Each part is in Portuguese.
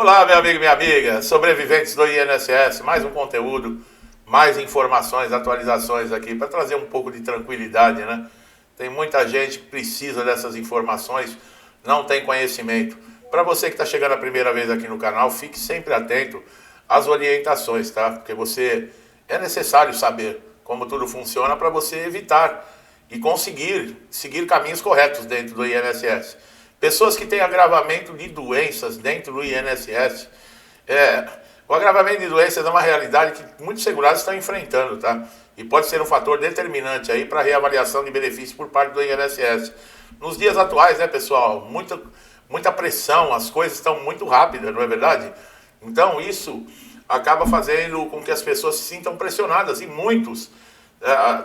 Olá, meu amigo e minha amiga, sobreviventes do INSS, mais um conteúdo, mais informações, atualizações aqui para trazer um pouco de tranquilidade, né? Tem muita gente que precisa dessas informações, não tem conhecimento. Para você que está chegando a primeira vez aqui no canal, fique sempre atento às orientações, tá? Porque é necessário saber como tudo funciona para você evitar e conseguir seguir caminhos corretos dentro do INSS. Pessoas que têm agravamento de doenças dentro do INSS, o agravamento de doenças é uma realidade que muitos segurados estão enfrentando, tá? E pode ser um fator determinante aí para a reavaliação de benefícios por parte do INSS. Nos dias atuais, né, pessoal, muita pressão, as coisas estão muito rápidas, não é verdade? Então isso acaba fazendo com que as pessoas se sintam pressionadas e muitos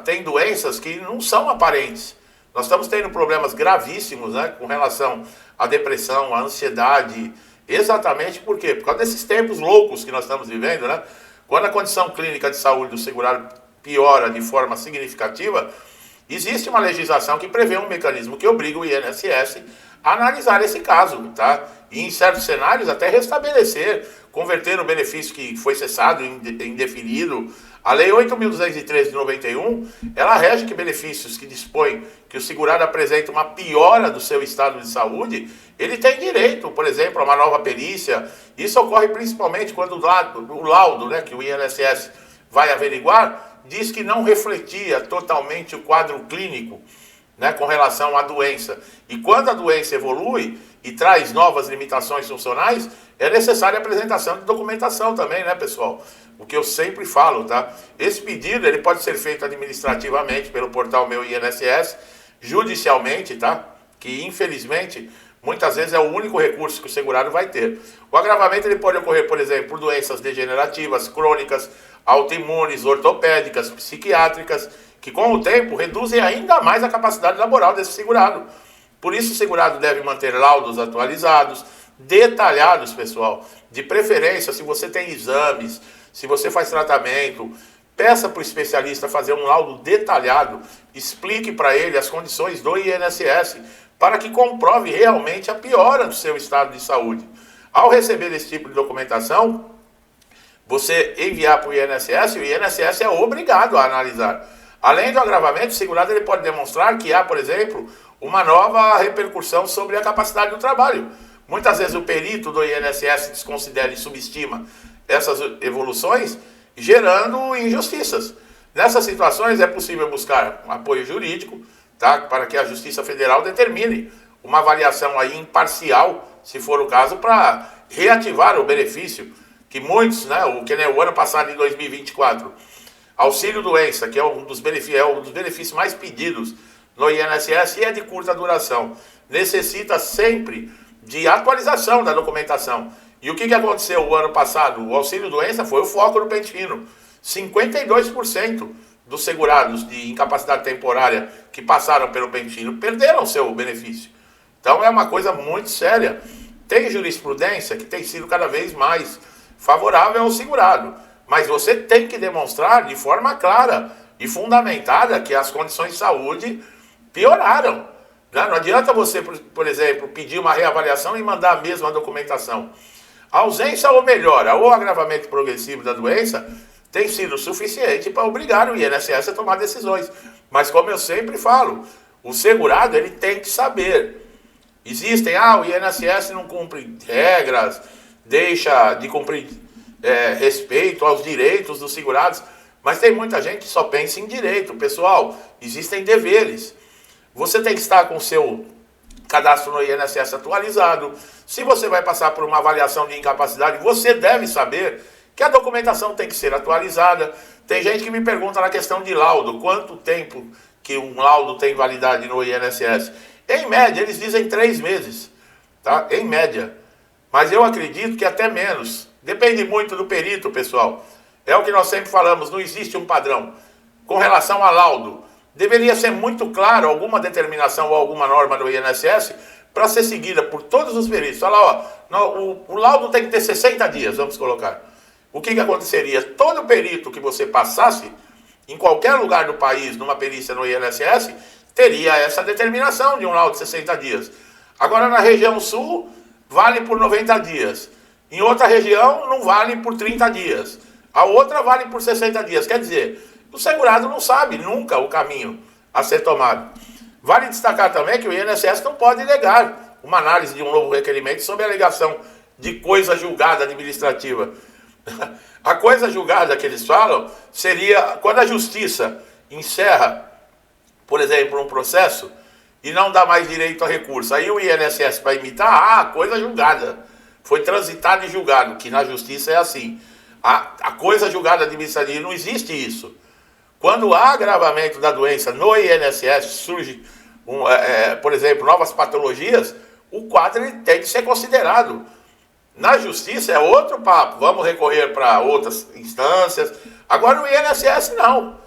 têm doenças que não são aparentes. Nós estamos tendo problemas gravíssimos, né, com relação à depressão, à ansiedade. Exatamente por quê? Por causa desses tempos loucos que nós estamos vivendo, né? Quando a condição clínica de saúde do segurado piora de forma significativa, existe uma legislação que prevê um mecanismo que obriga o INSS a analisar esse caso, tá? E em certos cenários até restabelecer, converter o benefício que foi cessado, indefinido. A Lei 8.213 de 91, ela rege que benefícios que dispõem que o segurado apresenta uma piora do seu estado de saúde, ele tem direito, por exemplo, a uma nova perícia. Isso ocorre principalmente quando o laudo, né, que o INSS vai averiguar, diz que não refletia totalmente o quadro clínico, né, com relação à doença. E quando a doença evolui e traz novas limitações funcionais, é necessária a apresentação de documentação também, né, pessoal? O que eu sempre falo, tá? Esse pedido, ele pode ser feito administrativamente pelo portal Meu INSS, judicialmente, tá? Que, infelizmente, muitas vezes é o único recurso que o segurado vai ter. O agravamento, ele pode ocorrer, por exemplo, por doenças degenerativas, crônicas, autoimunes, ortopédicas, psiquiátricas, que com o tempo reduzem ainda mais a capacidade laboral desse segurado. Por isso o segurado deve manter laudos atualizados, detalhados, pessoal. De preferência, se você tem exames, se você faz tratamento, peça para o especialista fazer um laudo detalhado, explique para ele as condições do INSS, para que comprove realmente a piora do seu estado de saúde. Ao receber esse tipo de documentação, você enviar para o INSS é obrigado a analisar. Além do agravamento, o segurado ele pode demonstrar que há, por exemplo, uma nova repercussão sobre a capacidade do trabalho. Muitas vezes o perito do INSS desconsidera e subestima essas evoluções, gerando injustiças. Nessas situações é possível buscar apoio jurídico, tá, para que a Justiça Federal determine uma avaliação aí imparcial, se for o caso, para reativar o benefício que muitos, né, que nem o ano passado, em 2024, auxílio-doença, que é um dos benefícios mais pedidos no INSS e é de curta duração, necessita sempre de atualização da documentação. E o que aconteceu o ano passado? O auxílio-doença foi o foco do pente fino. 52% dos segurados de incapacidade temporária que passaram pelo pente fino perderam seu benefício. Então é uma coisa muito séria. Tem jurisprudência que tem sido cada vez mais favorável ao segurado, mas você tem que demonstrar de forma clara e fundamentada que as condições de saúde pioraram. Não adianta você, por exemplo, pedir uma reavaliação e mandar a mesma documentação. A ausência ou melhora ou agravamento progressivo da doença tem sido suficiente para obrigar o INSS a tomar decisões. Mas como eu sempre falo, o segurado ele tem que saber. O INSS não cumpre regras, deixa de cumprir respeito aos direitos dos segurados, mas tem muita gente que só pensa em direito. Pessoal, existem deveres. Você tem que estar com o seu cadastro no INSS atualizado. Se você vai passar por uma avaliação de incapacidade, você deve saber que a documentação tem que ser atualizada. Tem gente que me pergunta na questão de laudo, quanto tempo que um laudo tem validade no INSS. Em média, eles dizem 3 meses, tá? Em média. Mas eu acredito que até menos. Depende muito do perito, pessoal. É o que nós sempre falamos, não existe um padrão. Com relação a laudo, deveria ser muito claro alguma determinação ou alguma norma do INSS para ser seguida por todos os peritos. Fala, o laudo tem que ter 60 dias, vamos colocar. O que aconteceria? Todo perito que você passasse, em qualquer lugar do país, numa perícia no INSS, teria essa determinação de um laudo de 60 dias. Agora, na região sul, vale por 90 dias. Em outra região não vale por 30 dias. A outra vale por 60 dias. Quer dizer, o segurado não sabe nunca o caminho a ser tomado. Vale destacar também que o INSS não pode negar uma análise de um novo requerimento sobre a alegação de coisa julgada administrativa. A coisa julgada que eles falam seria quando a justiça encerra, por exemplo, um processo e não dá mais direito a recurso. Aí o INSS vai imitar, coisa julgada. Foi transitado e julgado, que na justiça é assim. A coisa julgada administrativa, não existe isso. Quando há agravamento da doença no INSS, surge, por exemplo, novas patologias, o quadro ele tem que ser considerado. Na justiça é outro papo, vamos recorrer para outras instâncias. Agora o INSS não.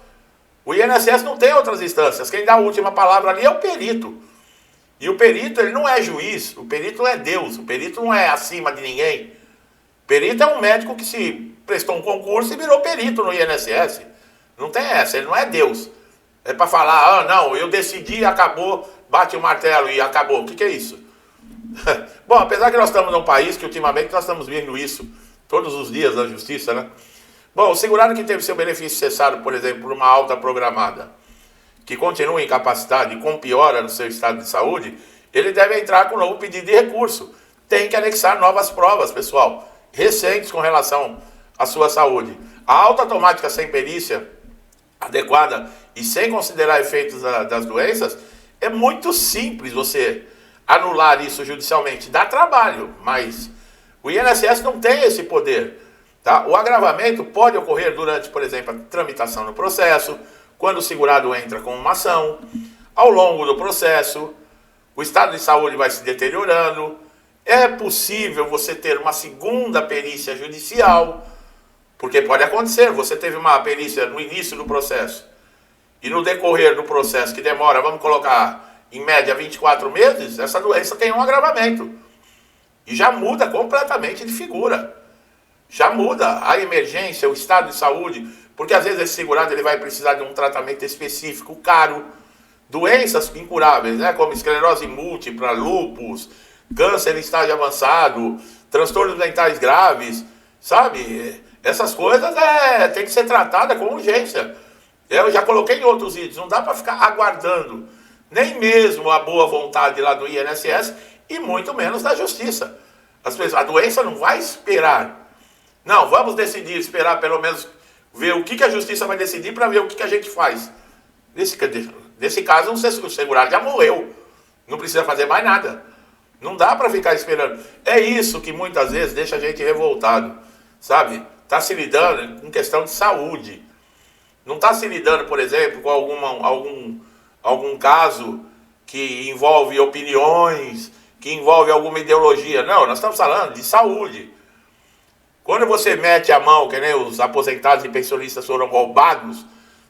O INSS não tem outras instâncias. Quem dá a última palavra ali é o perito. E o perito, ele não é juiz, o perito é Deus, o perito não é acima de ninguém. O perito é um médico que se prestou um concurso e virou perito no INSS. Não tem essa, ele não é Deus. É para falar, não, eu decidi, acabou, bate o martelo e acabou. O que é isso? Bom, apesar que nós estamos num país que ultimamente nós estamos vendo isso todos os dias na justiça, né? Bom, o segurado que teve seu benefício cessado, por exemplo, por uma alta programada, que continua incapacitado e com piora no seu estado de saúde, ele deve entrar com um novo pedido de recurso. Tem que anexar novas provas, pessoal, recentes com relação à sua saúde. A alta automática sem perícia adequada e sem considerar efeitos das doenças, é muito simples você anular isso judicialmente. Dá trabalho, mas o INSS não tem esse poder. Tá? O agravamento pode ocorrer durante, por exemplo, a tramitação no processo, quando o segurado entra com uma ação, ao longo do processo, o estado de saúde vai se deteriorando, é possível você ter uma segunda perícia judicial, porque pode acontecer, você teve uma perícia no início do processo, e no decorrer do processo, que demora, vamos colocar, em média 24 meses, essa doença tem um agravamento, e já muda completamente de figura. Já muda a emergência, o estado de saúde, porque às vezes esse segurado ele vai precisar de um tratamento específico caro, doenças incuráveis, né, como esclerose múltipla, lúpus, câncer em estágio avançado, transtornos mentais graves, sabe? Essas coisas tem que ser tratada com urgência. Eu já coloquei em outros vídeos, não dá para ficar aguardando nem mesmo a boa vontade lá do INSS e muito menos da justiça. A doença não vai esperar. Não, vamos decidir, esperar pelo menos ver o que a justiça vai decidir para ver o que a gente faz. Nesse caso, o segurado já morreu. Não precisa fazer mais nada. Não dá para ficar esperando. É isso que muitas vezes deixa a gente revoltado, sabe? Está se lidando com questão de saúde. Não está se lidando, por exemplo, com algum caso que envolve opiniões, que envolve alguma ideologia. Não, nós estamos falando de saúde. Quando você mete a mão, que nem os aposentados e pensionistas foram roubados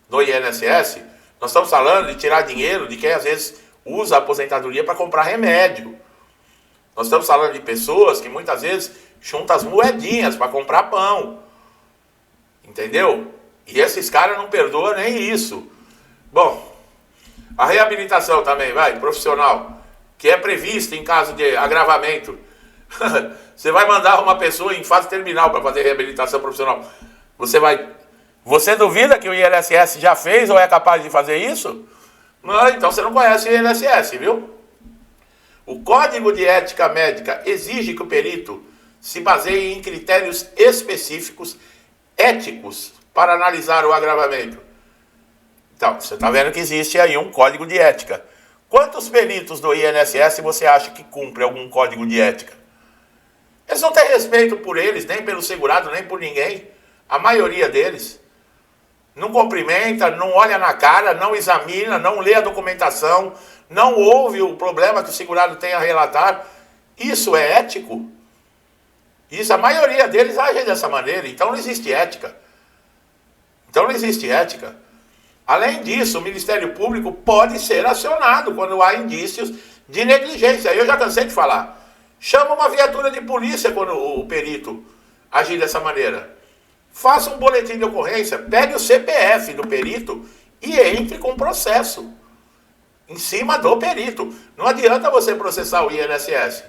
no INSS, nós estamos falando de tirar dinheiro de quem às vezes usa a aposentadoria para comprar remédio. Nós estamos falando de pessoas que muitas vezes juntam as moedinhas para comprar pão. Entendeu? E esses caras não perdoam nem isso. Bom, a reabilitação também, profissional, que é prevista em caso de agravamento. Você vai mandar uma pessoa em fase terminal para fazer reabilitação profissional. Você duvida que o INSS já fez ou é capaz de fazer isso? Não, então você não conhece o INSS, viu? O Código de Ética Médica exige que o perito se baseie em critérios específicos éticos para analisar o agravamento. Então, você está vendo que existe aí um código de ética. Quantos peritos do INSS você acha que cumpre algum código de ética? Eles não têm respeito por eles, nem pelo segurado, nem por ninguém. A maioria deles não cumprimenta, não olha na cara, não examina, não lê a documentação, não ouve o problema que o segurado tem a relatar. Isso é ético? Isso, a maioria deles age dessa maneira, então não existe ética. Além disso, o Ministério Público pode ser acionado quando há indícios de negligência. Eu já cansei de falar. Chama uma viatura de polícia quando o perito agir dessa maneira. Faça um boletim de ocorrência, pegue o CPF do perito e entre com processo em cima do perito. Não adianta você processar o INSS.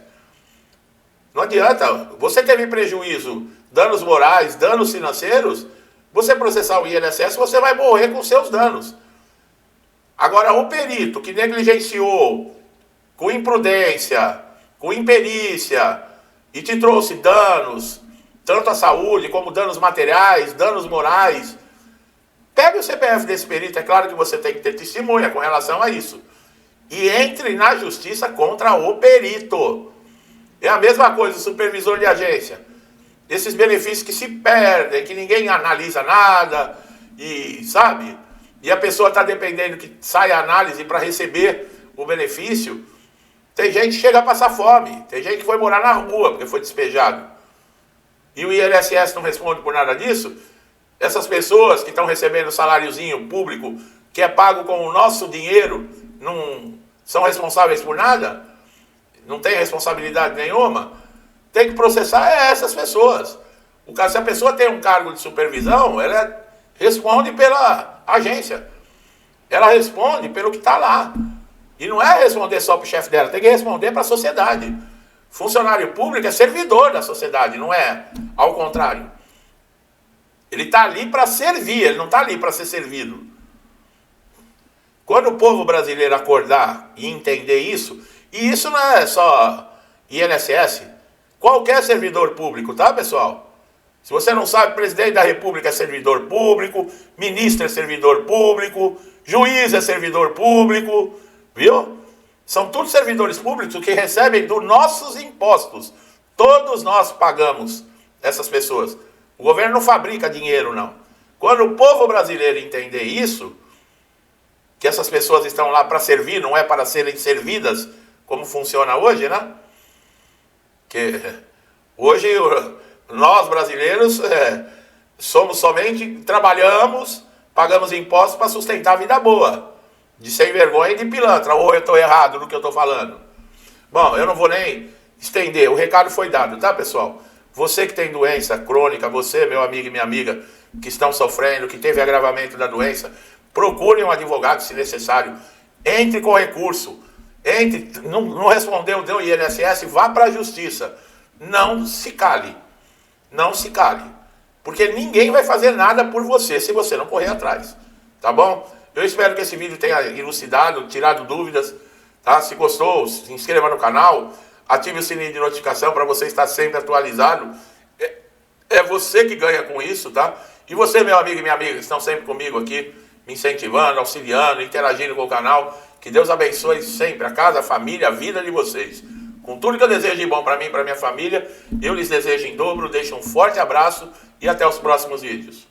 Não adianta. Você teve prejuízo, danos morais, danos financeiros, você processar o INSS, você vai morrer com seus danos. Agora, o perito que negligenciou, com imprudência, com imperícia, e te trouxe danos, tanto à saúde como danos materiais, danos morais, pegue o CPF desse perito, é claro que você tem que ter testemunha com relação a isso, e entre na justiça contra o perito. É a mesma coisa, o supervisor de agência. Esses benefícios que se perdem, que ninguém analisa nada, e sabe? E a pessoa está dependendo que saia a análise para receber o benefício. Tem gente que chega a passar fome, tem gente que foi morar na rua porque foi despejado. E o INSS não responde por nada disso. Essas pessoas que estão recebendo saláriozinho público, que é pago com o nosso dinheiro, não são responsáveis por nada? Não tem responsabilidade nenhuma? Tem que processar essas pessoas. Se a pessoa tem um cargo de supervisão, ela responde pela agência. Ela responde pelo que está lá. E não é responder só para o chefe dela, tem que responder para a sociedade. Funcionário público é servidor da sociedade, não é ao contrário. Ele está ali para servir, ele não está ali para ser servido. Quando o povo brasileiro acordar e entender isso, e isso não é só INSS, qualquer servidor público, tá, pessoal? Se você não sabe, presidente da República é servidor público, ministro é servidor público, juiz é servidor público, viu? São todos servidores públicos que recebem dos nossos impostos. Todos nós pagamos essas pessoas. O governo não fabrica dinheiro, não. Quando o povo brasileiro entender isso, que essas pessoas estão lá para servir, não é para serem servidas, como funciona hoje, né? Que hoje nós brasileiros somos somente, trabalhamos, pagamos impostos para sustentar a vida boa. De sem vergonha e de pilantra. Ou eu estou errado no que eu estou falando? Bom, eu não vou nem estender. O recado foi dado, tá, pessoal? Você que tem doença crônica, você, meu amigo e minha amiga, que estão sofrendo, que teve agravamento da doença, procure um advogado se necessário. Entre com recurso. Não respondeu, deu INSS, vá para a justiça. Não se cale. Não se cale. Porque ninguém vai fazer nada por você se você não correr atrás. Tá bom? Eu espero que esse vídeo tenha elucidado, tirado dúvidas, tá? Se gostou, se inscreva no canal, ative o sininho de notificação para você estar sempre atualizado. É você que ganha com isso, tá? E você, meu amigo e minha amiga, que estão sempre comigo aqui, me incentivando, auxiliando, interagindo com o canal. Que Deus abençoe sempre a casa, a família, a vida de vocês. Com tudo que eu desejo de bom para mim e para minha família, eu lhes desejo em dobro, deixo um forte abraço e até os próximos vídeos.